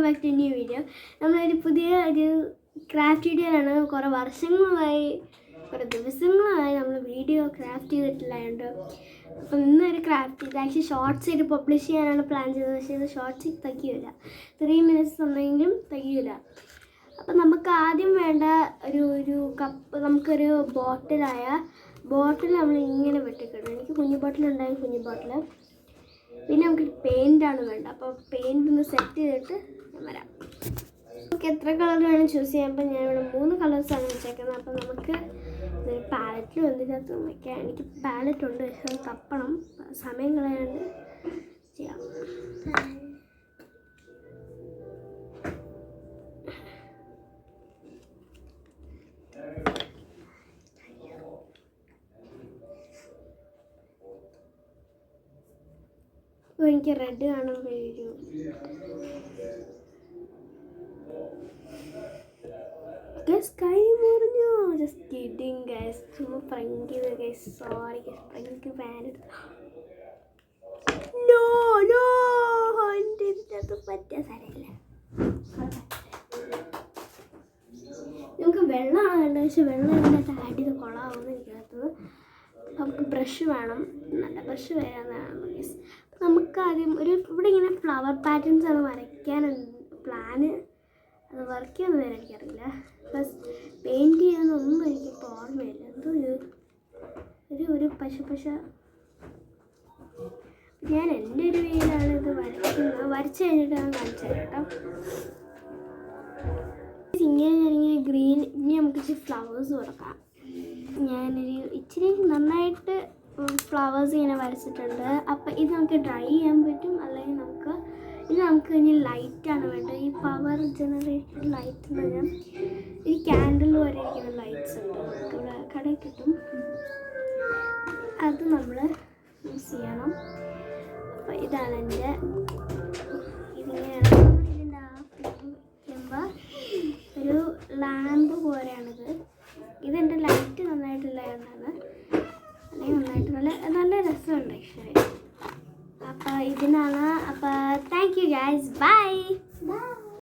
Welcome back to new video. നമ്മളൊരു പുതിയ craft വീഡിയോയിലാണ്. കുറേ ദിവസങ്ങളായി നമ്മൾ വീഡിയോ ക്രാഫ്റ്റ് ചെയ്തിട്ടില്ലായതുകൊണ്ട് അപ്പം ഇന്നൊരു ക്രാഫ്റ്റ് ഇത് ആക്ച്വലി ഷോർട്ട്സ് ആയിട്ട് പബ്ലിഷ് ചെയ്യാനാണ് പ്ലാൻ ചെയ്തത്. പക്ഷേ ഇത് ഷോർട്ട്സ് തികയില്ല, 3 minutes തന്നെങ്കിലും തികയില്ല. അപ്പം നമുക്ക് ആദ്യം വേണ്ട ഒരു കപ്പ്, നമുക്കൊരു ബോട്ടിൽ നമ്മൾ ഇങ്ങനെ വെട്ടിക്കിടണം. എനിക്ക് കുഞ്ഞു ബോട്ടിലുണ്ടായി, കുഞ്ഞു ബോട്ടിൽ. പിന്നെ നമുക്ക് പെയിൻ്റാണ് വേണ്ട. അപ്പോൾ പെയിൻ്റ് ഒന്ന് സെറ്റ് ചെയ്തിട്ട് ഞാൻ വരാം. നമുക്ക് എത്ര കളർ വേണം ചൂസ് ചെയ്യാം. അപ്പം ഞാനിവിടെ 3 കളേഴ്സാണ് വെച്ചേക്കുന്നത്. അപ്പം നമുക്ക് ഇതൊരു പാലറ്റിൽ വന്നിനകത്ത് വയ്ക്കാം. എനിക്ക് പാലറ്റ് ഉണ്ട്, പക്ഷെ അത് തപ്പണം, സമയം കളയാണ്ട് ചെയ്യാം. എനിക്ക് റെഡ് കാണുമ്പോൾ സ്കൈ മുറിഞ്ഞു. ജസ്റ്റ് കിഡിങ് ഗൈസ്, ചുമ്മാ ഫ്രങ്ക് ചെയ്ത് ഗൈസ്. സോറി ഗൈസ്, ഫ്രങ്ക് വാനിഡ്. നോ എൻ്റെ ഇതിനകത്ത് പറ്റിയ സാരമില്ല. നമുക്ക് വെള്ളമാണ് വേണ്ടത്, പക്ഷെ വെള്ളം ഇതിനകത്ത് ആഡ് ചെയ്ത് കൊള്ളാമെന്ന് എനിക്കകത്തത്. നമുക്ക് ബ്രഷ് വേണം, നല്ല ബ്രഷ് വരാമെന്നാണ് ഗൈസ്. നമുക്കാദ്യം ഇവിടെ ഇങ്ങനെ ഫ്ലവർ പാറ്റേൺസ് ആണ് വരയ്ക്കാൻ പ്ലാന്. അത് വർക്ക് ചെയ്യാൻ വരെ എനിക്കറിയില്ല. പ്ലസ് പെയിൻറ്റ് ചെയ്യാനൊന്നും എനിക്കിപ്പോൾ ഓർമ്മയില്ല. എന്തോ ഒരു പശ ഞാൻ എൻ്റെ ഒരു വേയിലാണ് ഇത് വരയ്ക്കുന്നത്. വരച്ച് കഴിഞ്ഞിട്ട് ഞാൻ കാണിച്ചു തരാം കേട്ടോ. ഞാനിങ്ങനെ ഗ്രീൻ, ഇനി നമുക്ക് ഇച്ചിരി ഫ്ലവേഴ്സ് കൊടുക്കാം. ഞാനൊരു ഇച്ചിരി നന്നായിട്ട് ഫ്ലവേഴ്സ് ഇങ്ങനെ വരച്ചിട്ടുണ്ട്. അപ്പം ഇത് നമുക്ക് ഡ്രൈ ചെയ്യാൻ പറ്റും, അല്ലെങ്കിൽ നമുക്ക് ഇനി ലൈറ്റാണ് വേണ്ടത്. ഈ പവർ ജനറേറ്റഡ് ലൈറ്റ് എന്ന് പറഞ്ഞാൽ ഈ ക്യാൻഡിൽ വരെ ഇരിക്കുന്ന ലൈറ്റ്സ് ഉണ്ട്, നമുക്കിവിടെ കടയിൽ കിട്ടും. അത് നമ്മൾ യൂസ് ചെയ്യണം. അപ്പോൾ ഇതാണ് ഇതിങ്ങനെയാണ്. ഇതിൻ്റെ വയ്ക്കുമ്പോൾ ഒരു ലാമ്പ് പോലെയാണിത്. ഇതെൻ്റെ